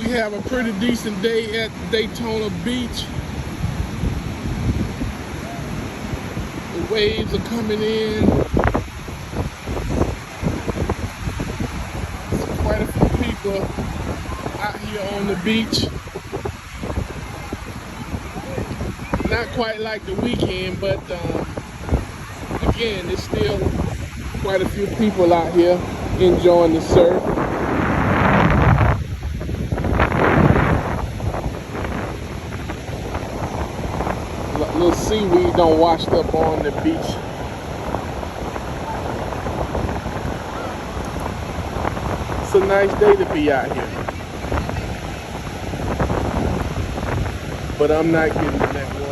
We have a pretty decent day at Daytona Beach. The waves are coming in. There's quite a few people out here on the beach. Not quite like the weekend, but again, there's still quite a few people out here enjoying the surf. Little seaweed done washed up on the beach. It's a nice day to be out here. But I'm not getting in that water.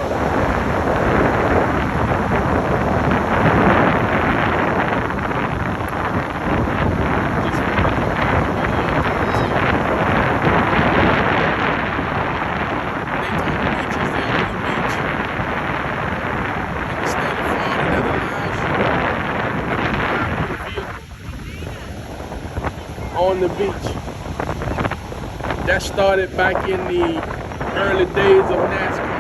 On the beach. That started back in the early days of NASCAR.